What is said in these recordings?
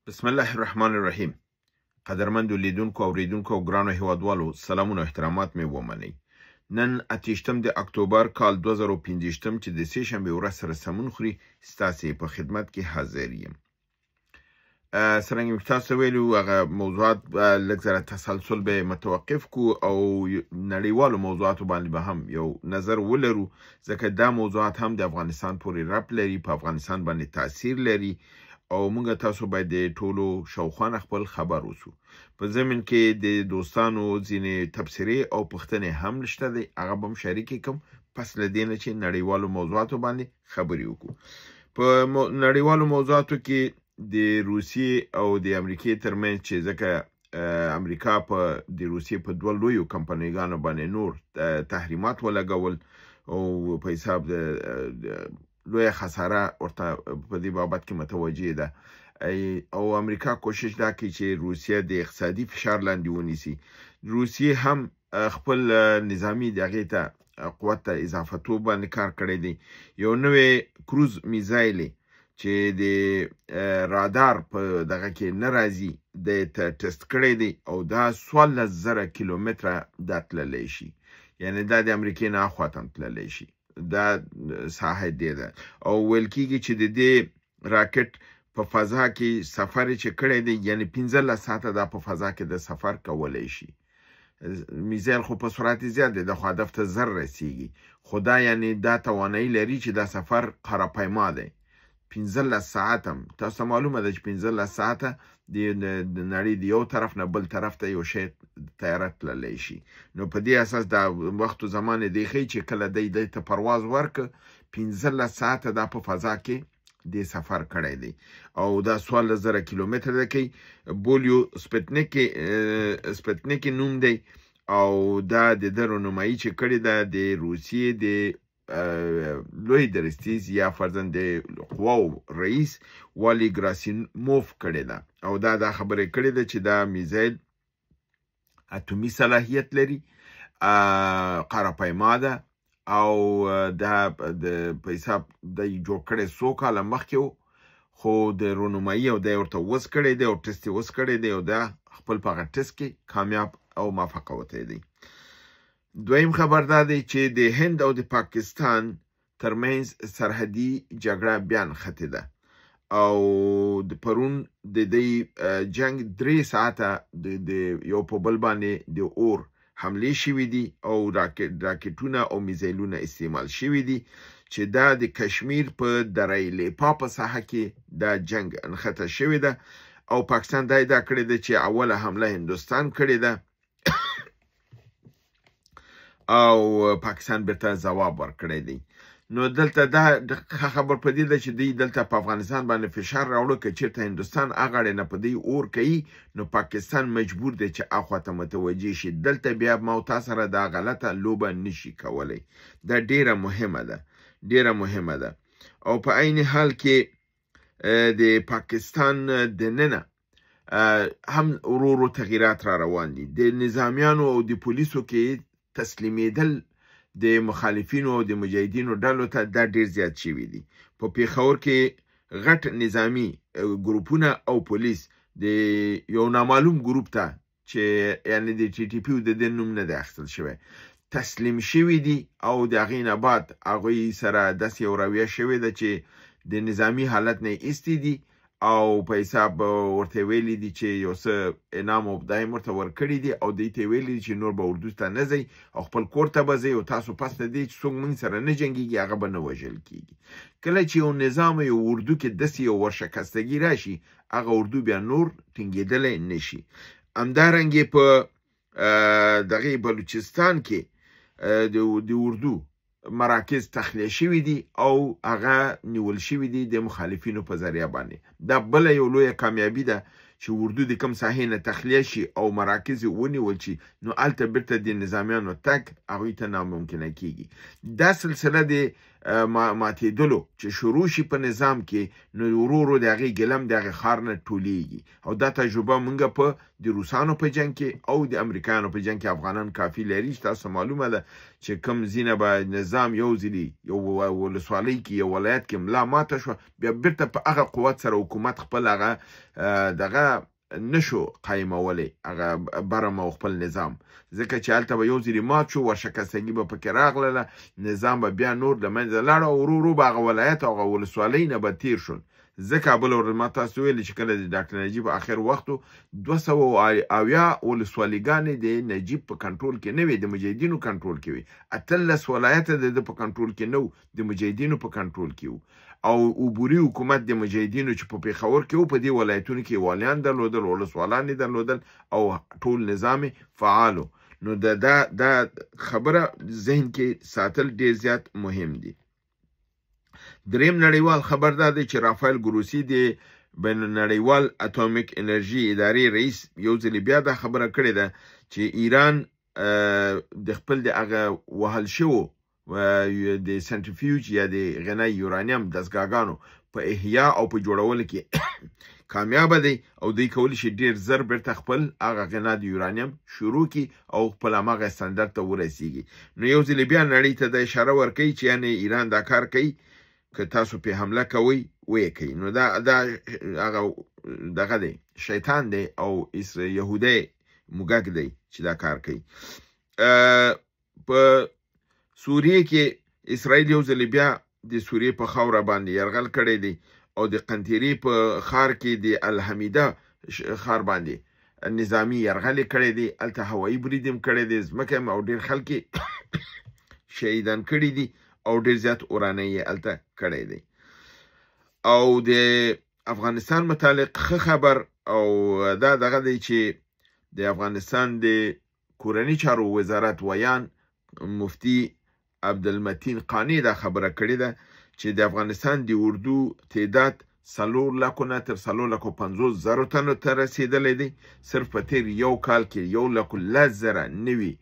بسم الله الرحمن الرحیم. قدرمندو لیدونکو اوریدونکو او ګرانو هیوادوالو سلامونه او احترامات مې ومنئ. نن 28 د اکتوبر کال 2015 چې د سه شنبه ورځ سره سمون خوري ستاسو په خدمت کې حاضر یم. څنګه تاسو ویلو هغه موضوعات لږ زره تسلسل به متوقف کو او نړیوالو موضوعاتو باندې به هم یو نظر ولرو ځکه دا موضوعات هم د افغانستان پورې ربط لري، په افغانستان باندې تاثیر لري او موږ تاسو باید د ټولو شاوخوا خپل خبر اوسو. په زمين کې د دوستانو ځینې تبصرې او پوښتنې هم شته دي، هغه به هم شریک کوم پس لدینه چې نړیوالو موضوعاتو باندې خبرې وکړو. په نړیوالو موضوعاتو کې د روسیې او د امریکای ترمنځ چې ځکه امریکا په د روسیې په دوه لویو کمپنیګانو باندې نور تحریمات ولګول او په حساب د لوی خساره ورته په دې بابت کې متوجه ده او امریکا کوشش دا کوي چې روسیه د اقتصادي فشار لاندې ونیسي. روسیه هم خپل نظامی دغه ته قوت ته اضافه توب باندې کار کړی دی. یو نوې کروز میزایل چې د رادار په دغه کې ناراضي د ټیسټ کړی دی او دا 16000 کیلومتره د تللی شي، یعنی دا د امریکای نه خواته تللی شي. دا ساحه دی ده او ویل کېږي چې د دې راکټ په فضا کې سفر چې کړی دی، یعنی 15 ساعته دا په فضا کې د سفر کولای شي. میزایل خو په سرعت زیات دی، د خو هدف ته زر رسیږي، خو دا یعنی دا توانایي لري چې دا سفر قراپیما دی. 15 ساعت هم تاسو معلومه ده چې 15 ساعته د نړۍ د یو طرف نه بل طرف ته یو شی طیاره تللی شي. نو په دې اساس دا وخت او زمان دی خی چې کله د ته پرواز ورک 15 ساعته دا په فضا کې د سفر کړی دی او دا 16000 کیلومتر ده کې بولیو سپوتنیک نوم دی او دا د رونمایي چې کړی ده د روسیې د لوی درستیز یا فرزند قواو رئیس والی گراسیموف کړی ده او دا خبره کړی ده چې دا میزایل اتومي صلاحیت لري، قراپیما ده او دا په حساب د جوړ کړی 100 کاله مخکې، خو د رونمایي او د ورته وس کړی دی او ټیسټ وس کړی دی او دا خپل په هغه ټیسټ کې کامیاب او موفق وته دی. دویم خبر دا دی چې د هند او د پاکستان ترمنځ سرحدي جګړه بیا نښتې ده او د پرون د دې جنگ 3 ساعته د یو په بل باندې د اور حملې شوې دي او راکټونه او میزایلونه استعمال شوي دي چې دا د کشمیر په دریلیپا په ساحه کې دا جنگ نښته شوې ده او پاکستان دا ادعا کړې ده چې اوله حمله هندوستان کړې ده او پاکستان بیرته ځواب ورکړی دی. نو دلته دا خبر پدې ده چې دوی دلته په افغانستان باندې فشار راوړو که چېرته هندوستان هغه نه په دې اور کوي نو پاکستان مجبور دی چې اخواته متوجه شي. دلته بیا ما تاسو سره دا غلطه لوبه نشي کولی. دا ډیره مهمه ده او په عین حال کې د پاکستان دننه هم ورو تغییرات را روان دي. د نظامیانو او د پولیسو کې تسلیمیدل د مخالفینو او د مجاهدینو ډلو ته دا ډیر زیات شوي دي. په پیښور کې غټ نظامی ګروپونه او پولیس د یو نامعلوم ګروپ ته چې یعنی د ټي ټي پی د دې نوم نه دی اخیستل شوی تسلیم شوي دي او د هغې نه بعد هغوی سره داسې یو رویه شوې ده چې د نظامی حالت نه ایستي دي او په حساب ورته ویلي دي چې یو څه انعام او دایم ورته ورکړي دي او دوی ته ویلي دي چې نور به اردو ته نه ځئ او خپل کور ته به ځئ او تاسو پس نه دی چې څوک موږ سره نه جنګېږي هغه به نه وژل کېږي. کله چې یو نظام یو اردو کې داسې یو ورشکستګي راشي هغه اردو بیا نور ټینګېدلی نشي. همدارنګې په دغې بلوچستان کې د اردو مراکز تخلیه شوي دي او هغه نیول شوي دي د مخالفینو په ذریعه باندې. دا بله یو لویه کامیابي ده چې اردو د کوم ساحې نه تخلیه شي او مراکز ونیول شي نو هلته بیرته د نظامیانو تګ هغوی ته ناممکنه کیږي. دا سلسله د ماتېدلو چې شروع شي په نظام کې نو ورو ورو د هغې ګلم د هغې ښار نه ټولېږي. او دا تجربه موږ په د روسانو په جنګ کې او د امریکایانو په جنګ کې افغانان کافي لري چې تاسو معلومه ده چې کوم ځینه به نظام یو ځلي یو ولسوالۍ کې یو ولایت کې ملا ماته شوه بیا بیرته په هغه قوت سره حکومت خپل هغه دغه نشو قایمولی هغه برم او خپل نظام ځکه چې هلته به یو ځلي مات شو ورشکستګي به پکې راغله نظام به بیا نور د منځه لاړه او ورو ورو به هغه ولایت او هغه ولسوالۍ نه به تیر شول. ځکه بله ورځ ما تاسو ویلي چې کله د ډاکټر نجیب اخر وختو 270 ولسوالیګانې د نجیب په کنټرول کې نه وي د مجاهدینو کنټرول کې وي 18 ولایته د په کنټرول کې نه و د مجاهدینو په کنټرول کې و او عبوري حکومت د مجاهدینو چې په پېښور کې و په دې ولایتونو کې والیان درلودل ولسوالان یې درلودل او ټول نظام فعالو. نو دا خبره ذهن کې ساتل ډېر زیات مهم دي. دریم نړیوال خبر دا دی چې رافایل ګروسی د بین نړیوال اټومیک انرژي ادارې رئیس یو ځل بیا دا خبره کړې ده چې ایران د خپل د هغه وهل شوو د سنټریفیوج یا د غنای یورانیم دستګاهګانو په احیا او په جوړولو کې کامیابه دی او دوی کولی شي ډېر زر بیرته خپل هغه غنا د یورانیم شروع کړي او خپل هماغه سټنډرډ ته ورسیږي. نو یو ځل بیا نړۍ ته د اشاره ورکوي چې یعنې ایران دا کار کوي که تاسو په حمله کوئ ویې کوي. نو دا هغه دغه دی شیطان دی او یهودی موږک دی چې دا کار کوي. په سوریې کې اسرائیل یو ځل بیا د سوریې په خاوره باندې یرغل کړی دی او د قنطرې په ښار کې د الحمیده ښار باندې نظامي یرغل یې کړی دی. هلته هوایي برید هم کړی دی ځمکه هم او ډېر خلک یې شهیدان کړي دي او ډېر زیات اورانۍ یې هلته کړی دی. او د افغانستان متعلق ښه خبر او دا دغه دی چې د افغانستان د کورني چارو وزارت ویان مفتی عبدالمتین قانی دا خبره کړې ده چې د افغانستان د اردو تعداد 4 لکو نه تر 450,000 تنو ته رسېدلی دی. صرف په تیر یو کال کې 110,000 نوي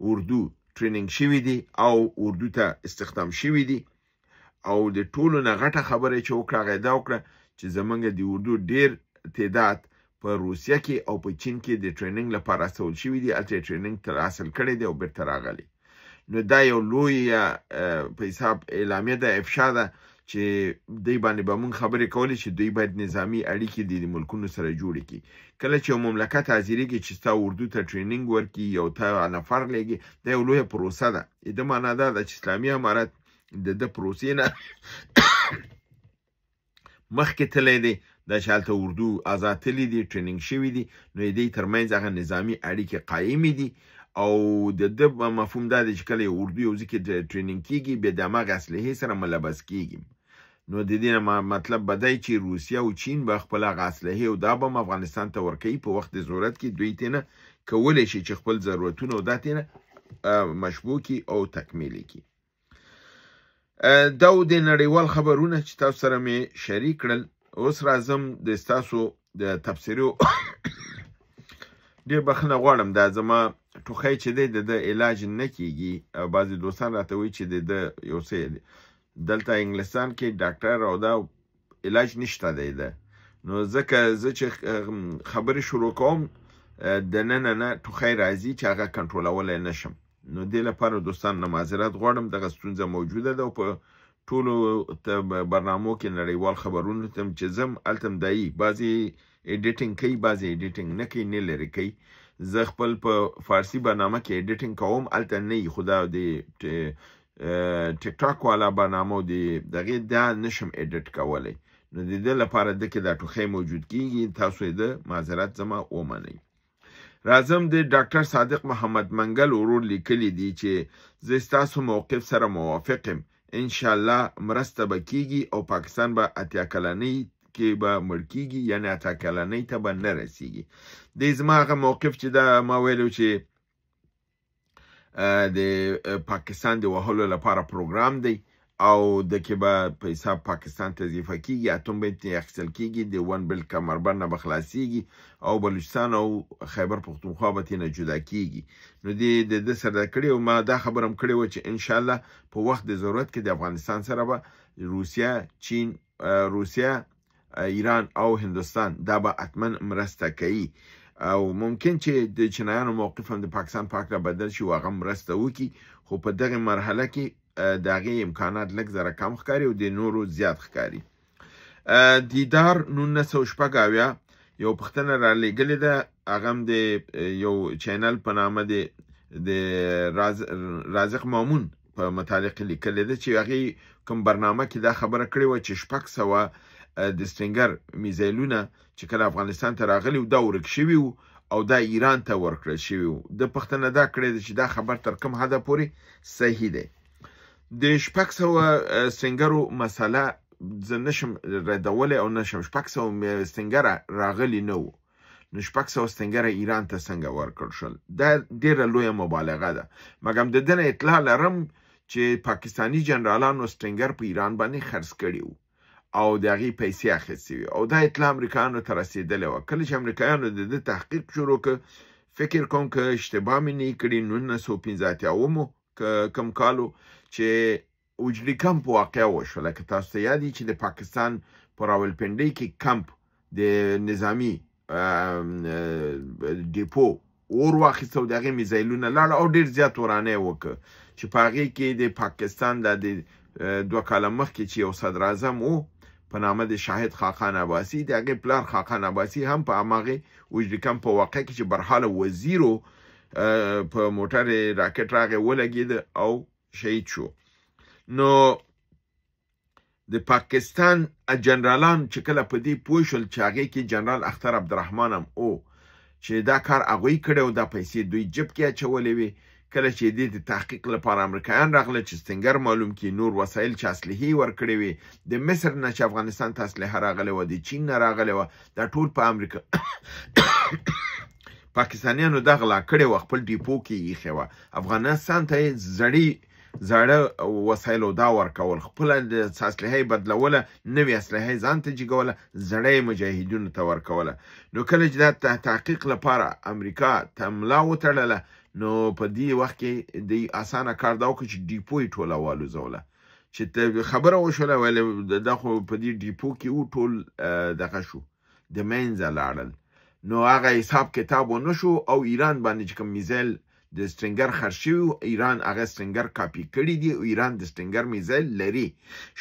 اردو ټریننګ شوي دي او اردو ته استخدام شوي دي. او د ټولو نه غټه خبره چې وکړه هغه دا وکړه چې زمونږ د اردو ډېر تعداد په روسیه کې او په چین کې د ټریننګ لپاره استول شوي دي. هلته یې ټریننګ تر حاصل کړی دی او بیرته راغلی. نو دا یو لوی په حساب اعلامیه ده افشا ده چې دوی باندې به مونږ خبرې کولی چې دوی باید نظامي اړیکې د ملکونو سره جوړې کړي. کله چې یو مملکت حاضرېږي چې ستا اردو ته ټریننګ ورکړي یو ته نفر لېږي دا یو لویه پروسه ده. د معنا دا ده چې اسلامي امارت د پروسې نه مخکې تللی دی دا چې هلته اردو آزاد تللی دي ټریننګ شوي دي نو د دوی ترمنځ هغه نظامي اړیکې قایمې دي او د مفهوم دا دی چې کله یو اردو یو ځای کې ټریننګ کېږي بیا د هماغه اسلحې سره ملبس کېږي. نو د دې نه مطلب به دی چې روسیه او چین به خپل هغه اسلحې او دا به افغانستان ته ورکوي په وخت د ضرورت کې دوی تېنه کولی شي چې خپل ضرورتونه او دا تېنه مشبوع کړي او تکمیل کړي. دا د نړیوال خبرونه چې تاسو سره مې شریک کړل. اوس راځم د ستاسو د تبصرو ډېر بخښنه غواړم دا زما ټوخی چې دی د علاج نه کېږي. بعضې دوستان راته وایي چې د یو څه دلته انګلستان کې ډاکټر او دا علاج نشته دی ده. نو ځکه زه چې خبرې شروع کوم دننه نه ټوخی راځي چې هغه کنټرولولی نشم. نو دې لپاره دوستان نه معذرت غواړم دغه ستونزه موجوده ده او په ټولو برنامو کې نړیوال خبرونو ته چې ځم هلته هم دایي بعضې ایډیټینګ کوي بعضې ایډیټینګ نه کوي نه لرې کوي. زه خپل په فارسي برنامه کې ایډیټینګ کوم هلته نه وي خو دا د ټیک ټاک والا برنامو د دغې دا نشم ایډیټ کولی. نو د دې لپاره ده کې دا ټوخی موجود کېږي تاسو یې د معذرت زما ومنئ. راځم د ډاکټر صادق محمد منګل ورور لیکلی دی چې زه ستاسو موقف سره موافق یم. انشاءالله مرسته به کېږي او پاکستان به اتیا کلنۍ کې به مړ کېږي یعنې اتیا کلنۍ ته به نه رسېږي. دی زما هغه موقف چې دا ما ویلو چې د پاکستان د وهلو لپاره پروګرام دی او د کې به په حساب پاکستان ته اضافه کیږي، اتم به ترې اخیستل کیږي، د ون بیلټ کمربند نه به خلاصیږي او بلوچستان او خیبر پختونخوا به ترې نه جدا کیږي. نو د ده سره کړې او ما دا خبره هم کړې وه چې انشاءالله په وخت د ضرورت کې د افغانستان سره به روسیه، چین، روسیه، ایران او هندوستان دا به حتما مرسته کوي او ممکن چې د چینایانو موقف هم د پاکستان په هکله بدل شي او هغه مرسته وکړي، خو په دغه مرحله کې د هغې امکانات لږ ذره کم ښکاري او د نورو زیات ښکاري. دیدار 1986 یو پوښتنه رالیږلې ده، هغه هم د یو چینل په نامه د رازق مامون په متعلق لیکلې ده چې هغې کوم برنامه کې دا خبره کړې وه چې 600 د سټینګر میزایلونه چې کله افغانستان ته راغلي و دا ورک شوي وو او دا ایران ته ورکړل شوي وو. د پوښتنه دا کړې ده چې دا خبر تر کوم حده پورې صحیح دی. د 600 سټینګرو مسله زه نشم ردولی او نشم 600 سټینګره راغلي نه وو، نو 600 سټینګره ایران ته څنګه ورکړل شول؟ دا ډېره لویه مبالغه ده. مګم د ده نه اطلاع لرم چې پاکستاني جنرالانو سټینګر په ایران باندې خرڅ کړي وو او د هغې پیسې اخیستې وي او دا اطلاع امریکایانو ته رسېدلې وه. کله چې امریکایانو د ده تحقیق شروع کړ، فکر کوم که اشتباه مې نه کړي 1985 کم کالو چې اجلي کمپ واقع وشوله، که تاسو ته یاد وي چې د پاکستان په راولپنډۍ کې کمپ د نظامي ډیپو اور واخیسته او د هغې میزایلونه لاړه او ډېر زیات ورانه یې وکړه چې په هغې کې د پاکستان د 2 کاله مخکې چې یو صدر اعظم و په نامه د شاهد خاقان عباسي، د هغې پلار خاقان عباسي هم په هماغې اجلي کمپ په واقع کې چې برحاله وزیرو په موټر راکټ راغی ولګېده او شهید شو. نو د پاکستان جنرالان چې کله په دې پوه شول چې هغې کې جنرال اختر عبدالرحمن هم او چې دا کار هغوی کړی او دا پیسې دوی جب کې اچولې وې، کله چې دې د تحقیق لپاره امریکایان راغله چې سټینګر معلوم کړي، نور وسایل چې اسلحې ورکړې وې، د مصر نه چې افغانستان ته اسلحه راغلې وه، د چین نه راغلې وه، دا ټول په امریکا پاکستانیانو دا غلا کړې وه، خپل ډیپو کې یې ایښې وه. افغانستان ته یې زاړه وسایل او دا ورکول، خپله اسلحه یې بدلوله، نوې اسلحه یې ځان ته جګوله، زړه یې مجاهدینو ته ورکوله. نو کله چې دا تحقیق لپاره امریکا ته ملا وتړله، نو په دې وخت کې د اسانه کار دا وکړه چې ډیپو یې ټوله والوزوله، چې خبره وشوله ویل دا خو په دې ډیپو کې و ټول دغه شو د منځه لاړل. نو هغه حساب کتاب ونه شو او ایران باندې چې کوم میزایل د سټینګر خرڅ شوي و، ایران هغه سټینګر کاپي کړي دي او ایران د سټینګر میزایل لري.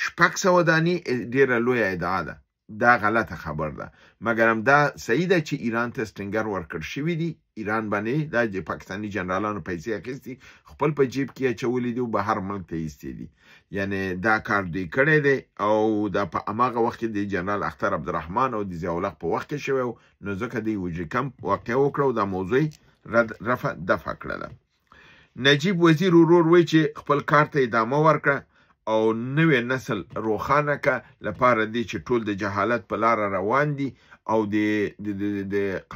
600 دانې ډېره لویه ادعا ده، دا غلطه خبر ده، مګر هم دا صحیح ده چې ایران ته سټینګر ورکړ شوي دي، ایران باندې دا د پاکستاني جنرالانو پیسې اخیستي، خپل په جیب کې اچولي دي او بهر ملک ته ایستې دي، یعنی دا کار دوی کړی دی او دا په هماغه وخت کې د جنرال اختر عبدالرحمن او د ضیاءالحق په وخت کې شوی و، نو ځکه دوی اجري کمپ واقع وکړه او دا موضوع رفع دفع کړله. نجیب وزیر ورور وایي چې خپل کار ته ادامه ورکړه او نوې نسل روښانه که لپاره دی چې ټول د جهالت په لاره روان دي او د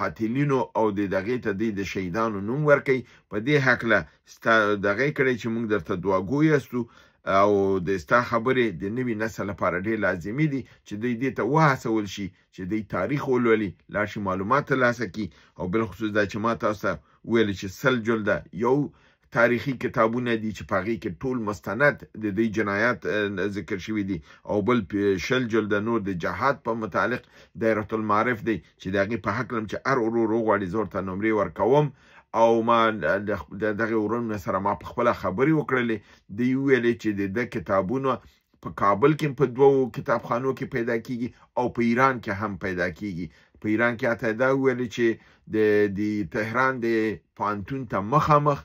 قاتلینو او د دغې ته د شهیدانو نوم ورکوي. په دې هکله دغې کړی چې موږ درته دعاګوی یاستو او د ستا خبرې د نوي نسل لپاره ډېر لازمي دي چې دوی دې ته وهڅول شي چې دوی تاریخ ولولي، لاړ شي معلومات ترلاسه کړي او بالخصوص دا چې ما تاسو ته ویلې چې 100 جلده یو تاریخي کتابونه دي چې په هغې کې ټول مستند د دوی جنایات ذکر شوي دي او بل 20 جلده نور د جهاد په متعلق دایرة المعارف دی چې د هغې په هکله چې هر ورور وغواړي زه ورته نمرې ورکوم او ما دغه ورونو سره ما په خپله خبرې وکړلې، دوی وویلې چې د ده کتابونه په کابل کې په 2 کتابخانو کې پیدا کیږي او په ایران کې هم پیدا کیږي. په ایران کې حتی دا وویلې چې د تهران د پوهنتون ته مخامخ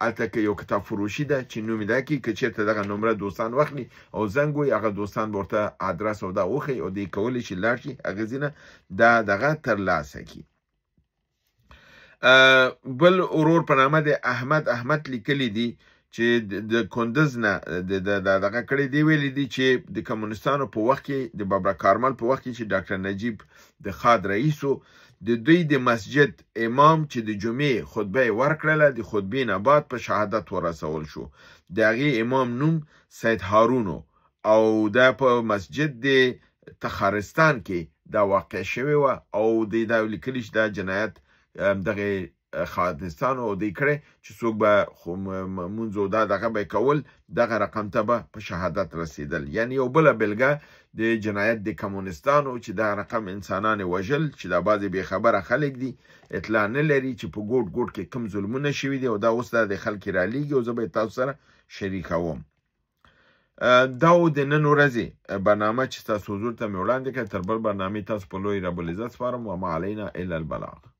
هلته که یو کتاب فروشي ده چې نوم یې دا کړي، که چېرته دغه نمره دوستان واخلي او زنګ ووایي، هغه دوستان به ورته ادرس او دا وښیي او دوی کولی شي لاړ شي هغه ځینه دا دغه ترلاسه کړي. بل ورور په نامه د احمد لیکلی دي چې د کندز نه دغه کړی دی، ویلی دي چې د کمونستانو په وخت کې د بابا کارمل په وخت کې چې ډاکټر نجیب د خاد رئیس و، د دوی د مسجد امام چې د جمعې خطبه یې ورکړله، د خطبې نه بعد په شهادت ورسول شو. د هغې امام نوم سید هارون و او دا په مسجد د تخارستان کې دا واقع شوی و او دا لیکلی چې دا جنایت دغه خادستان او دی کړی چې څوک به مونځ او دغه به کول دغه رقم ته به په شهادت رسیدل. یعنی یو بله بلګه د جنایت د کمونستانو چې دا رقم انسانان وژل چې دا بعضې بېخبره خلک دي اطلاع نه لري چې په ګوټ ګوټ کې کوم ظلمونه شوي دي او دا اوس د خلکې رالیږي او زه به یې تاسو سره شریکوم. دا و د نن ورځې برنامه چې تاسو حضور ته مې وړاندې کړه. تر بل برنامې تاسو په لوی رب العزت سپارم. وما علینا الا البلاغ.